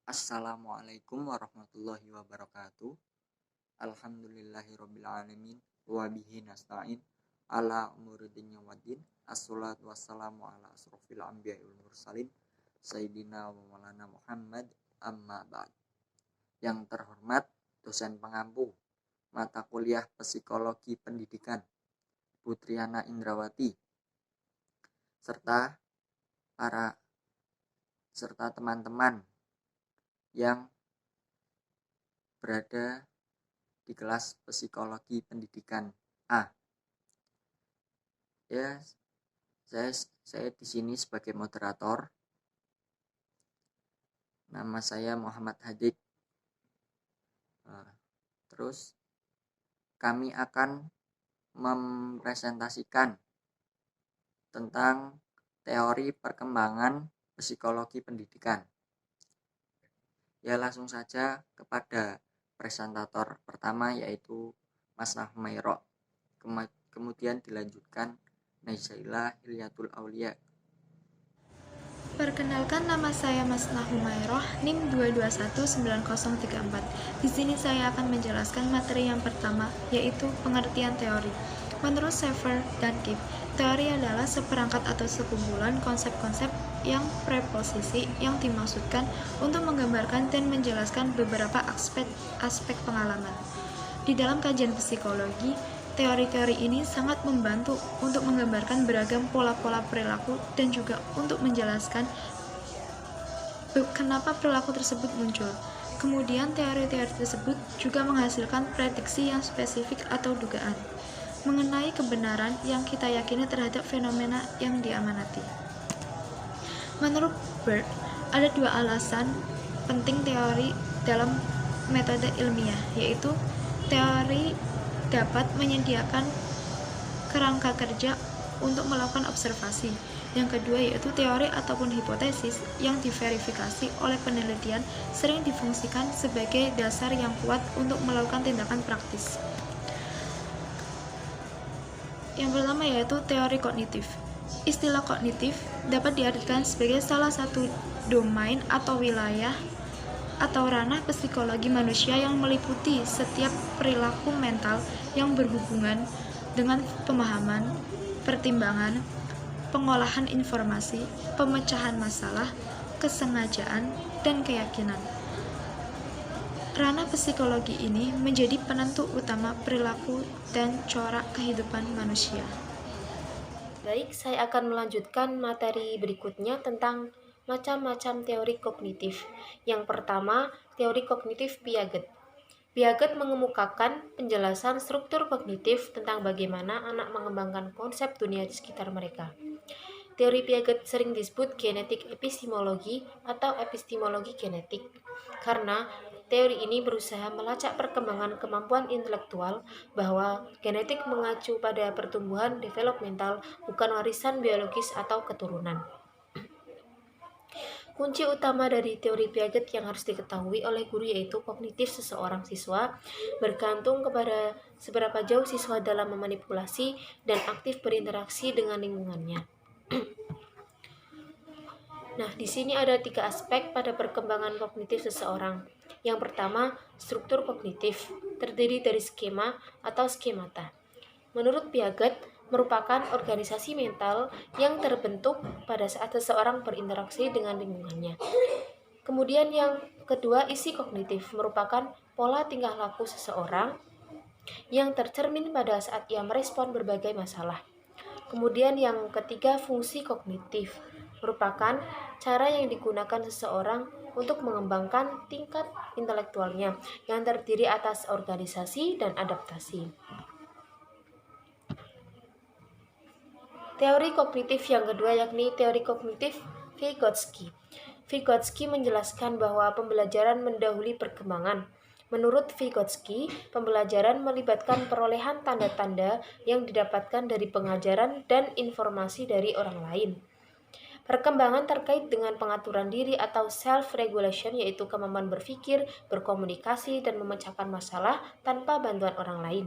Assalamualaikum warahmatullahi wabarakatuh. Alhamdulillahirabbil alamin wa bihi nasta'in ala umuri dunya waddin. Assalatu wassalamu ala asrofil anbiya'i wal mursalin sayyidina wa maulana Muhammad, amma ba'd. Yang terhormat dosen pengampu mata kuliah Psikologi Pendidikan Putriana Indrawati serta teman-teman yang berada di kelas Psikologi Pendidikan A. Ya, saya di sini sebagai moderator. Nama saya Muhammad Hadik. Terus kami akan mempresentasikan tentang teori perkembangan psikologi pendidikan. Ya, langsung saja kepada presentator pertama, yaitu Mas Humairah. Kemudian dilanjutkan Naizaila Hilyatul Aulia. Perkenalkan, nama saya Mas Humairah, NIM 2219034. Di sini saya akan menjelaskan materi yang pertama, yaitu pengertian teori. Menurut Schaeffer dan Kipp, teori adalah seperangkat atau sekumpulan konsep-konsep yang preposisi yang dimaksudkan untuk menggambarkan dan menjelaskan beberapa aspek pengalaman. Di dalam kajian psikologi, teori-teori ini sangat membantu untuk menggambarkan beragam pola-pola perilaku dan juga untuk menjelaskan kenapa perilaku tersebut muncul. Kemudian teori-teori tersebut juga menghasilkan prediksi yang spesifik atau dugaan mengenai kebenaran yang kita yakini terhadap fenomena yang diamanati. Menurut Bird, ada dua alasan penting teori dalam metode ilmiah, yaitu teori dapat menyediakan kerangka kerja untuk melakukan observasi. Yang kedua yaitu teori ataupun hipotesis yang diverifikasi oleh penelitian sering difungsikan sebagai dasar yang kuat untuk melakukan tindakan praktis. Yang pertama yaitu teori kognitif. Istilah kognitif dapat diartikan sebagai salah satu domain atau wilayah atau ranah psikologi manusia yang meliputi setiap perilaku mental yang berhubungan dengan pemahaman, pertimbangan, pengolahan informasi, pemecahan masalah, kesengajaan, dan keyakinan. Ranah psikologi ini menjadi penentu utama perilaku dan corak kehidupan manusia. Baik, saya akan melanjutkan materi berikutnya tentang macam-macam teori kognitif. Yang pertama, teori kognitif Piaget. Piaget mengemukakan penjelasan struktur kognitif tentang bagaimana anak mengembangkan konsep dunia di sekitar mereka. Teori Piaget sering disebut genetik epistemologi atau epistemologi genetik, karena teori ini berusaha melacak perkembangan kemampuan intelektual bahwa genetik mengacu pada pertumbuhan developmental, bukan warisan biologis atau keturunan. Kunci utama dari teori Piaget yang harus diketahui oleh guru yaitu kognitif seseorang siswa bergantung kepada seberapa jauh siswa dalam memanipulasi dan aktif berinteraksi dengan lingkungannya. Nah, di sini ada 3 aspek pada perkembangan kognitif seseorang. Yang pertama, struktur kognitif, terdiri dari skema atau skemata. Menurut Piaget, merupakan organisasi mental yang terbentuk pada saat seseorang berinteraksi dengan lingkungannya. Kemudian yang kedua, isi kognitif, merupakan pola tingkah laku seseorang yang tercermin pada saat ia merespon berbagai masalah. Kemudian yang ketiga, fungsi kognitif, merupakan cara yang digunakan seseorang untuk mengembangkan tingkat intelektualnya yang terdiri atas organisasi dan adaptasi. Teori kognitif yang kedua yakni teori kognitif Vygotsky. Vygotsky menjelaskan bahwa pembelajaran mendahului perkembangan. Menurut Vygotsky, pembelajaran melibatkan perolehan tanda-tanda yang didapatkan dari pengajaran dan informasi dari orang lain. Perkembangan terkait dengan pengaturan diri atau self-regulation, yaitu kemampuan berpikir, berkomunikasi, dan memecahkan masalah tanpa bantuan orang lain.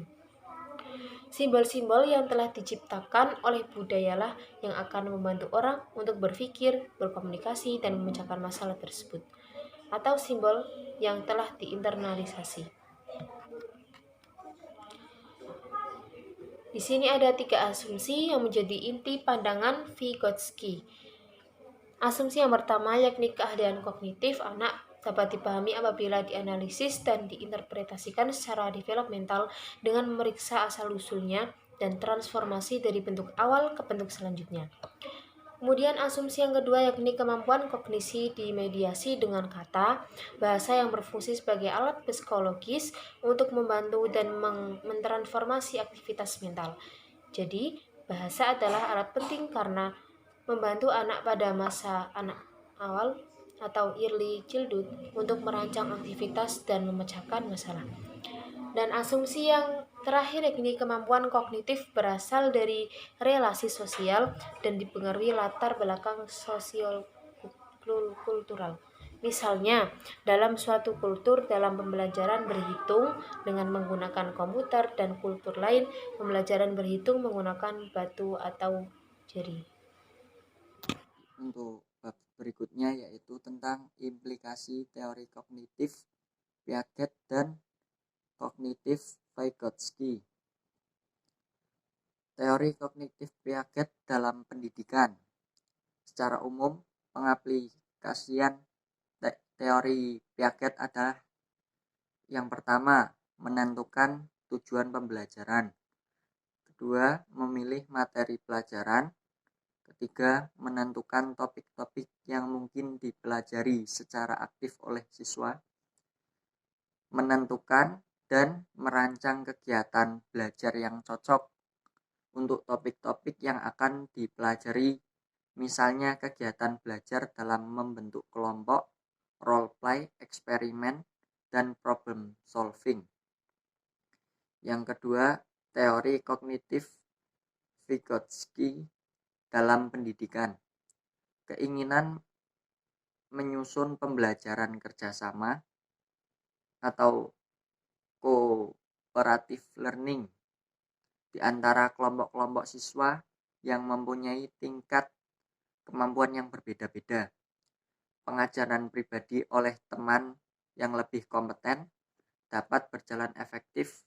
Simbol-simbol yang telah diciptakan oleh budayalah yang akan membantu orang untuk berpikir, berkomunikasi, dan memecahkan masalah tersebut. atau simbol yang telah diinternalisasi. Di sini ada 3 asumsi yang menjadi inti pandangan Vygotsky. Asumsi yang pertama yakni keahlian kognitif anak dapat dipahami apabila dianalisis dan diinterpretasikan secara developmental dengan memeriksa asal-usulnya dan transformasi dari bentuk awal ke bentuk selanjutnya. Kemudian asumsi yang kedua yakni kemampuan kognisi dimediasi dengan kata, bahasa yang berfungsi sebagai alat psikologis untuk membantu dan mentransformasi aktivitas mental. Jadi, bahasa adalah alat penting karena membantu anak pada masa anak awal atau early childhood untuk merancang aktivitas dan memecahkan masalah. Dan asumsi yang terakhir yakni kemampuan kognitif berasal dari relasi sosial dan dipengaruhi latar belakang sosial kultural. Misalnya, dalam suatu kultur dalam pembelajaran berhitung dengan menggunakan komputer dan kultur lain pembelajaran berhitung menggunakan batu atau jari. Untuk bab berikutnya yaitu tentang implikasi teori kognitif Piaget dan kognitif Vygotsky. Teori kognitif Piaget dalam pendidikan. Secara umum, pengaplikasian teori Piaget adalah yang pertama, menentukan tujuan pembelajaran. Kedua, memilih materi pelajaran. Ketiga, menentukan topik-topik yang mungkin dipelajari secara aktif oleh siswa. Menentukan dan merancang kegiatan belajar yang cocok untuk topik-topik yang akan dipelajari, misalnya kegiatan belajar dalam membentuk kelompok, role play, eksperimen, dan problem solving. Yang kedua, teori kognitif Vygotsky dalam pendidikan. Keinginan menyusun pembelajaran kerjasama atau cooperative learning di antara kelompok-kelompok siswa yang mempunyai tingkat kemampuan yang berbeda-beda. Pengajaran pribadi oleh teman yang lebih kompeten dapat berjalan efektif,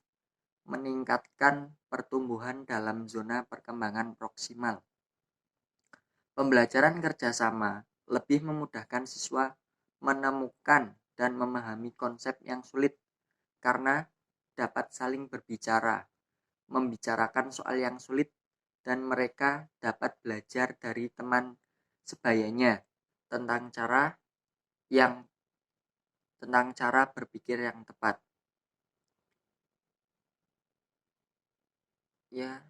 meningkatkan pertumbuhan dalam zona perkembangan proksimal. Pembelajaran kerjasama lebih memudahkan siswa menemukan dan memahami konsep yang sulit karena dapat saling berbicara, membicarakan soal yang sulit, dan mereka dapat belajar dari teman sebayanya tentang cara berpikir yang tepat. Ya,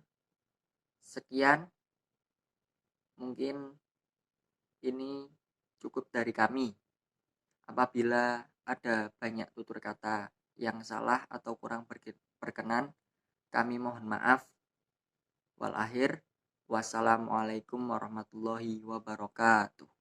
sekian. Mungkin ini cukup dari kami. Apabila ada banyak tutur kata yang salah atau kurang berkenan, kami mohon maaf. Wal akhir, wassalamualaikum warahmatullahi wabarakatuh.